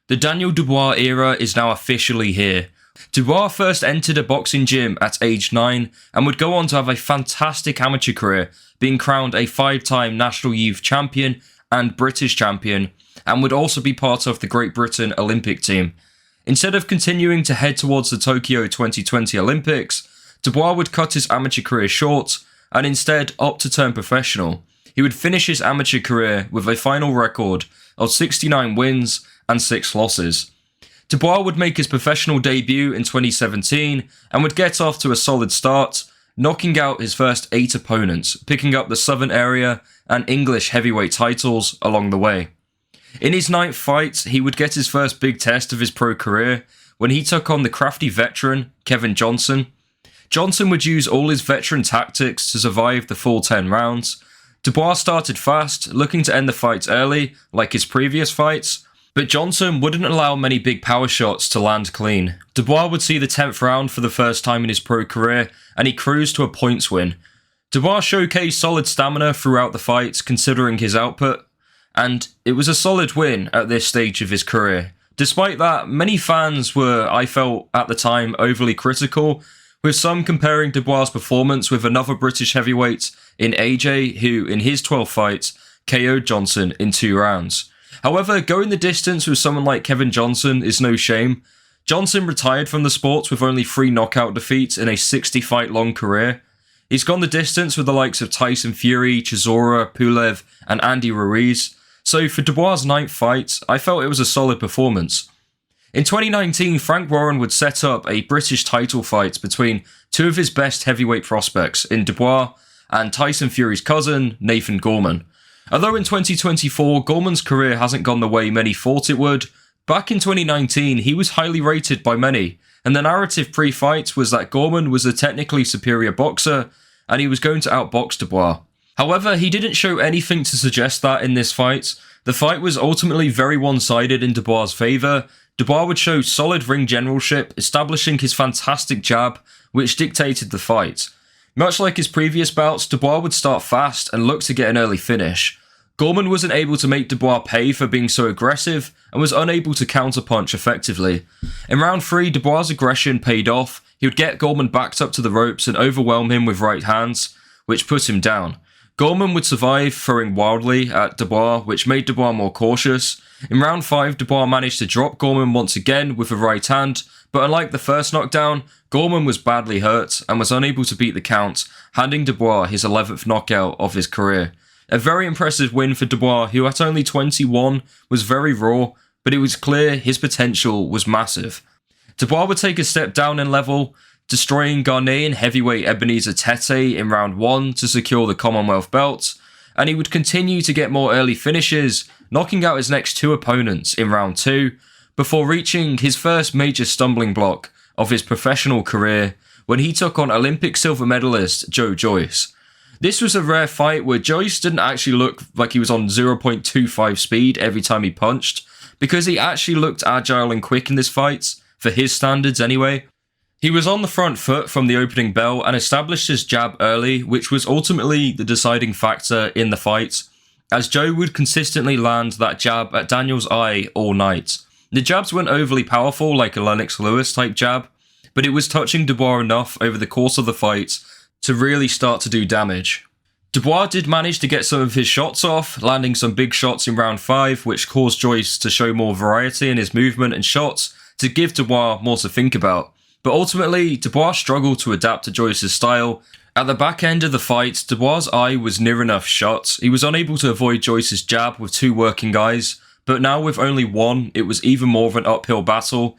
The Daniel Dubois era is now officially here. Dubois first entered a boxing gym at age 9 and would go on to have a fantastic amateur career, being crowned a 5-time National Youth Champion and British Champion, and would also be part of the Great Britain Olympic team. Instead of continuing to head towards the Tokyo 2020 Olympics, Dubois would cut his amateur career short and instead opt to turn professional. He would finish his amateur career with a final record of 69 wins and 6 losses. Dubois would make his professional debut in 2017 and would get off to a solid start, knocking out his first 8 opponents, picking up the Southern Area and English heavyweight titles along the way. In his 9th fight, he would get his first big test of his pro career when he took on the crafty veteran Kevin Johnson. Johnson would use all his veteran tactics to survive the full 10 rounds. Dubois started fast, looking to end the fight early, like his previous fights, but Johnson wouldn't allow many big power shots to land clean. Dubois would see the 10th round for the first time in his pro career, and he cruised to a points win. Dubois showcased solid stamina throughout the fight, considering his output, and it was a solid win at this stage of his career. Despite that, many fans were, I felt at the time, overly critical, with some comparing Dubois' performance with another British heavyweight in AJ, who in his 12 fights KO'd Johnson in 2 rounds. However, going the distance with someone like Kevin Johnson is no shame. Johnson retired from the sport with only 3 knockout defeats in a 60-fight long career. He's gone the distance with the likes of Tyson Fury, Chisora, Pulev, and Andy Ruiz. So for Dubois' 9th fight, I felt it was a solid performance. In 2019, Frank Warren would set up a British title fight between 2 of his best heavyweight prospects in Dubois and Tyson Fury's cousin, Nathan Gorman. Although in 2024, Gorman's career hasn't gone the way many thought it would, back in 2019 he was highly rated by many, and the narrative pre-fight was that Gorman was a technically superior boxer and he was going to outbox Dubois. However, he didn't show anything to suggest that in this fight. The fight was ultimately very one-sided in Dubois' favour. Dubois would show solid ring generalship, establishing his fantastic jab, which dictated the fight. Much like his previous bouts, Dubois would start fast and look to get an early finish. Gorman wasn't able to make Dubois pay for being so aggressive and was unable to counterpunch effectively. In round 3, Dubois' aggression paid off. He would get Gorman backed up to the ropes and overwhelm him with right hands, which put him down. Gorman would survive, throwing wildly at Dubois, which made Dubois more cautious. In round 5, Dubois managed to drop Gorman once again with a right hand, but unlike the first knockdown, Gorman was badly hurt and was unable to beat the count, handing Dubois his 11th knockout of his career. A very impressive win for Dubois, who at only 21 was very raw, but it was clear his potential was massive. Dubois would take a step down in level, destroying Ghanaian heavyweight Ebenezer Tete in round 1 to secure the Commonwealth belt, and he would continue to get more early finishes, knocking out his next 2 opponents in round 2, before reaching his first major stumbling block of his professional career when he took on Olympic silver medalist Joe Joyce. This was a rare fight where Joyce didn't actually look like he was on 0.25 speed every time he punched, because he actually looked agile and quick in this fight, for his standards anyway. He was on the front foot from the opening bell and established his jab early, which was ultimately the deciding factor in the fight, as Joe would consistently land that jab at Daniel's eye all night. The jabs weren't overly powerful like a Lennox Lewis type jab, but it was touching Dubois enough over the course of the fight to really start to do damage. Dubois did manage to get some of his shots off, landing some big shots in round 5, which caused Joyce to show more variety in his movement and shots to give Dubois more to think about. But ultimately, Dubois struggled to adapt to Joyce's style. At the back end of the fight, Dubois' eye was near enough shut. He was unable to avoid Joyce's jab with 2 working eyes, but now with only 1, it was even more of an uphill battle.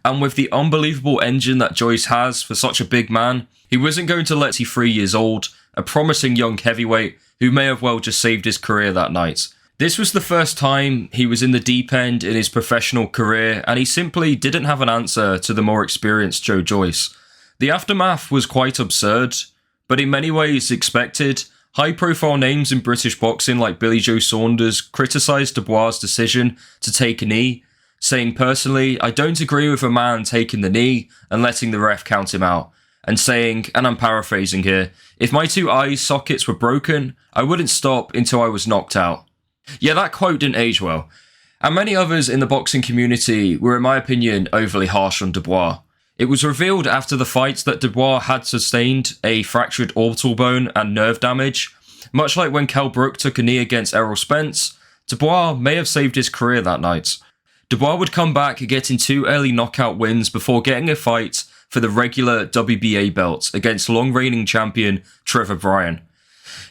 And with the unbelievable engine that Joyce has for such a big man, he wasn't going to let 3 years old, a promising young heavyweight who may have well just saved his career that night. This was the first time he was in the deep end in his professional career, and he simply didn't have an answer to the more experienced Joe Joyce. The aftermath was quite absurd, but in many ways expected. High-profile names in British boxing like Billy Joe Saunders criticised Dubois' decision to take a knee, saying, "Personally, I don't agree with a man taking the knee and letting the ref count him out," and saying, and I'm paraphrasing here, "If my 2 eye sockets were broken, I wouldn't stop until I was knocked out." Yeah, that quote didn't age well. And many others in the boxing community were, in my opinion, overly harsh on Dubois. It was revealed after the fight that Dubois had sustained a fractured orbital bone and nerve damage. Much like when Kell Brook took a knee against Errol Spence, Dubois may have saved his career that night. Dubois would come back getting 2 early knockout wins before getting a fight for the regular WBA belt against long-reigning champion Trevor Bryan.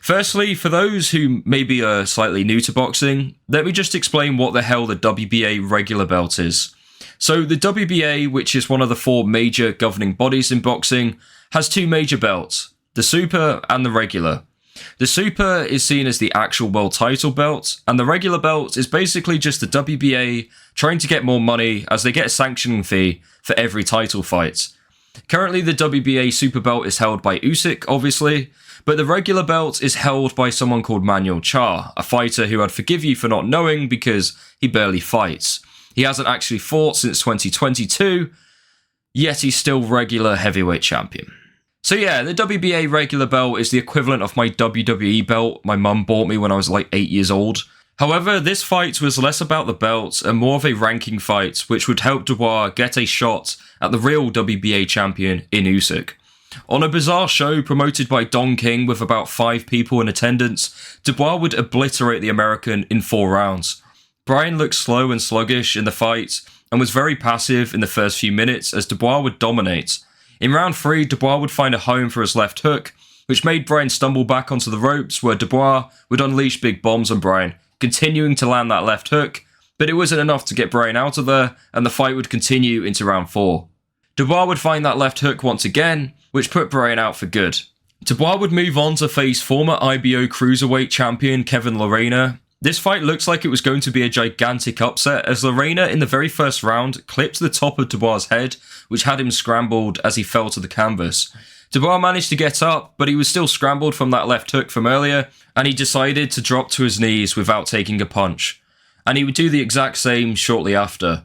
Firstly, for those who maybe are slightly new to boxing, let me just explain what the hell the WBA regular belt is. So the WBA, which is one of the 4 major governing bodies in boxing, has 2 major belts, the Super and the regular. The Super is seen as the actual world title belt, and the regular belt is basically just the WBA trying to get more money as they get a sanctioning fee for every title fight. Currently, the WBA Super belt is held by Usyk, obviously, but the regular belt is held by someone called Manuel Charr, a fighter who I'd forgive you for not knowing because he barely fights. He hasn't actually fought since 2022, yet he's still regular heavyweight champion. So yeah, the WBA regular belt is the equivalent of my WWE belt my mum bought me when I was like 8 years old. However, this fight was less about the belt and more of a ranking fight, which would help Dubois get a shot at the real WBA champion in Usyk. On a bizarre show promoted by Don King with about 5 people in attendance, Dubois would obliterate the American in 4 rounds. Bryan looked slow and sluggish in the fight and was very passive in the first few minutes as Dubois would dominate. In round 3, Dubois would find a home for his left hook, which made Bryan stumble back onto the ropes where Dubois would unleash big bombs on Bryan, continuing to land that left hook, but it wasn't enough to get Bryan out of there, and the fight would continue into round 4. Dubois would find that left hook once again, which put Bryan out for good. Dubois would move on to face former IBO Cruiserweight champion Kevin Lerena. This fight looks like it was going to be a gigantic upset as Lerena in the very first round clipped the top of Dubois' head, which had him scrambled as he fell to the canvas. Dubois managed to get up, but he was still scrambled from that left hook from earlier, and he decided to drop to his knees without taking a punch. And he would do the exact same shortly after.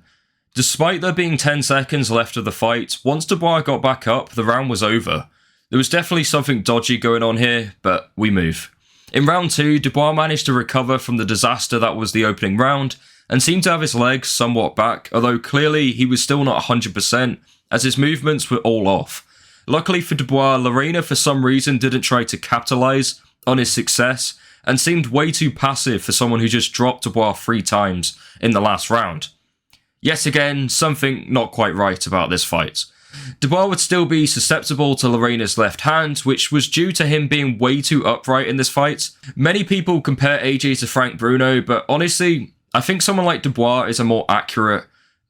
Despite there being 10 seconds left of the fight, once Dubois got back up, the round was over. There was definitely something dodgy going on here, but we move. In round 2, Dubois managed to recover from the disaster that was the opening round, and seemed to have his legs somewhat back, although clearly he was still not 100%, as his movements were all off. Luckily for Dubois, Lerena for some reason didn't try to capitalise on his success, and seemed way too passive for someone who just dropped Dubois 3 times in the last round. Yet again, something not quite right about this fight. Dubois would still be susceptible to Lorena's left hand, which was due to him being way too upright in this fight. Many people compare AJ to Frank Bruno, but honestly, I think someone like Dubois is a more accurate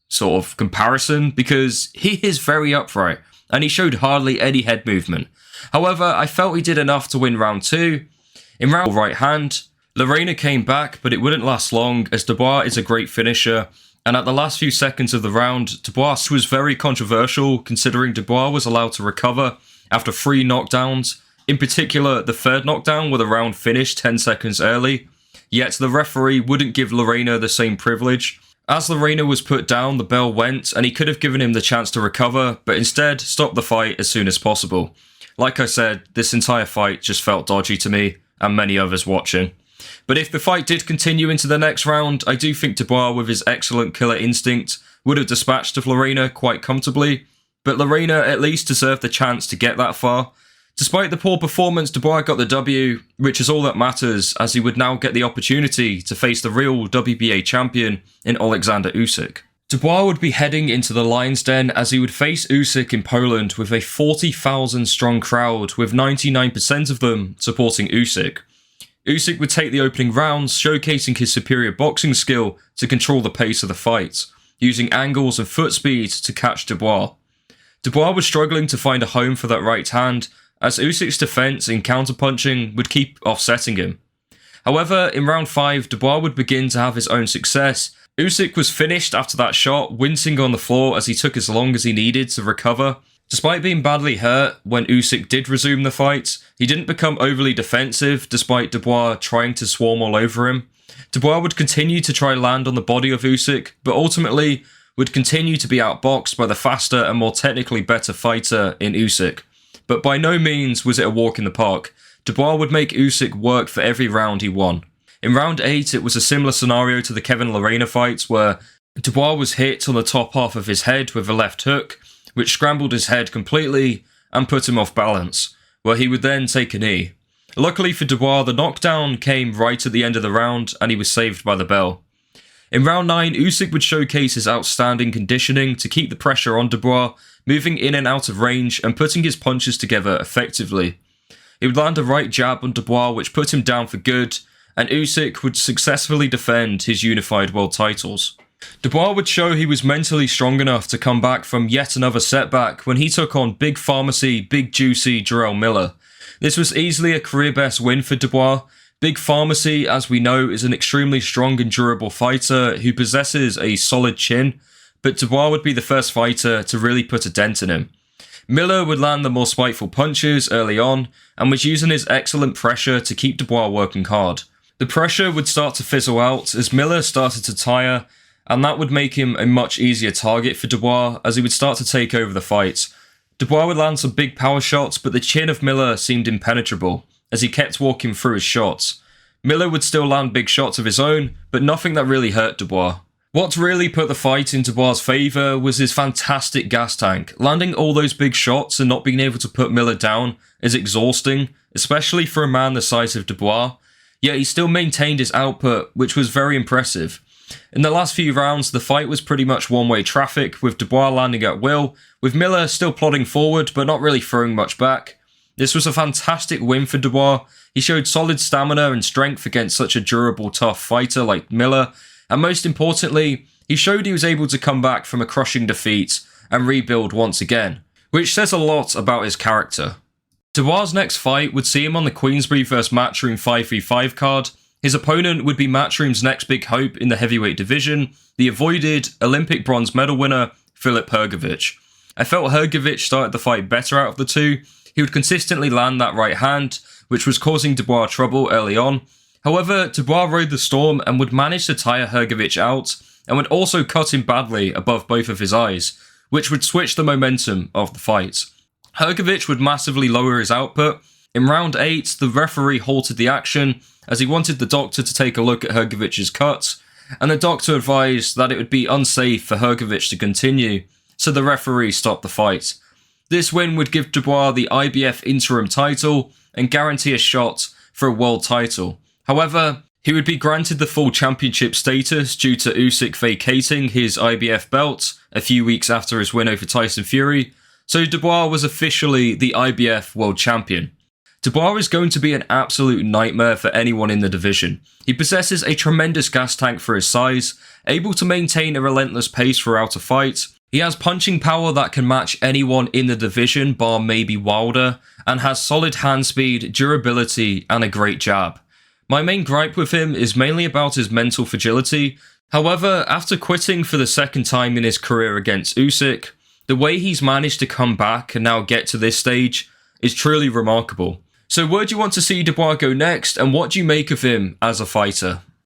sort of comparison because he is very upright and he showed hardly any head movement. However, I felt he did enough to win round 2. In round right hand, Lerena came back, but it wouldn't last long as Dubois is a great finisher. And at the last few seconds of the round, Dubois was very controversial considering Dubois was allowed to recover after 3 knockdowns. In particular, the 3rd knockdown where the round finished 10 seconds early. Yet the referee wouldn't give Lerena the same privilege. As Lerena was put down, the bell went and he could have given him the chance to recover, but instead stopped the fight as soon as possible. Like I said, this entire fight just felt dodgy to me and many others watching. But if the fight did continue into the next round, I do think Dubois, with his excellent killer instinct, would have dispatched of Lerena quite comfortably, but Lerena at least deserved the chance to get that far. Despite the poor performance, Dubois got the W, which is all that matters, as he would now get the opportunity to face the real WBA champion in Alexander Usyk. Dubois would be heading into the Lion's Den as he would face Usyk in Poland with a 40,000 strong crowd, with 99% of them supporting Usyk. Usyk would take the opening rounds, showcasing his superior boxing skill to control the pace of the fight, using angles and foot speed to catch Dubois. Dubois was struggling to find a home for that right hand, as Usyk's defense in counterpunching would keep offsetting him. However, in round 5, Dubois would begin to have his own success. Usyk was finished after that shot, wincing on the floor as he took as long as he needed to recover. Despite being badly hurt when Usyk did resume the fight, he didn't become overly defensive despite Dubois trying to swarm all over him. Dubois would continue to try land on the body of Usyk, but ultimately would continue to be outboxed by the faster and more technically better fighter in Usyk. But by no means was it a walk in the park. Dubois would make Usyk work for every round he won. In round 8, it was a similar scenario to the Kevin Lerena fights where Dubois was hit on the top half of his head with a left hook, which scrambled his head completely and put him off balance, where he would then take a knee. Luckily for Dubois, the knockdown came right at the end of the round and he was saved by the bell. In round 9, Usyk would showcase his outstanding conditioning to keep the pressure on Dubois, moving in and out of range and putting his punches together effectively. He would land a right jab on Dubois which put him down for good, and Usyk would successfully defend his unified world titles. Dubois would show he was mentally strong enough to come back from yet another setback when he took on Big Pharmacy, Big Juicy Jarrell Miller. This was easily a career best win for Dubois. Big Pharmacy, as we know, is an extremely strong and durable fighter who possesses a solid chin, but Dubois would be the first fighter to really put a dent in him. Miller would land the more spiteful punches early on and was using his excellent pressure to keep Dubois working hard. The pressure would start to fizzle out as Miller started to tire, and that would make him a much easier target for Dubois as he would start to take over the fight. Dubois would land some big power shots, but the chin of Miller seemed impenetrable as he kept walking through his shots. Miller would still land big shots of his own, but nothing that really hurt Dubois. What really put the fight in Dubois' favour was his fantastic gas tank. Landing all those big shots and not being able to put Miller down is exhausting, especially for a man the size of Dubois, yet he still maintained his output, which was very impressive. In the last few rounds, the fight was pretty much one-way traffic, with Dubois landing at will, with Miller still plodding forward but not really throwing much back. This was a fantastic win for Dubois. He showed solid stamina and strength against such a durable, tough fighter like Miller, and most importantly, he showed he was able to come back from a crushing defeat and rebuild once again, which says a lot about his character. Dubois' next fight would see him on the Queensberry vs Matchroom 5v5 card. His opponent would be Matchroom's next big hope in the heavyweight division, the avoided Olympic bronze medal winner, Filip Hrgović. I felt Hrgović started the fight better out of the two. He would consistently land that right hand, which was causing Dubois trouble early on. However, Dubois rode the storm and would manage to tire Hrgović out, and would also cut him badly above both of his eyes, which would switch the momentum of the fight. Hrgović would massively lower his output. In round 8, the referee halted the action as he wanted the doctor to take a look at Hrgovic's cuts, and the doctor advised that it would be unsafe for Hrgović to continue, so the referee stopped the fight. This win would give Dubois the IBF interim title and guarantee a shot for a world title. However, he would be granted the full championship status due to Usyk vacating his IBF belt a few weeks after his win over Tyson Fury, so Dubois was officially the IBF world champion. Dubois is going to be an absolute nightmare for anyone in the division. He possesses a tremendous gas tank for his size, able to maintain a relentless pace throughout a fight. He has punching power that can match anyone in the division bar maybe Wilder, and has solid hand speed, durability and a great jab. My main gripe with him is mainly about his mental fragility. However, after quitting for the second time in his career against Usyk, the way he's managed to come back and now get to this stage is truly remarkable. So where do you want to see Dubois go next, and what do you make of him as a fighter?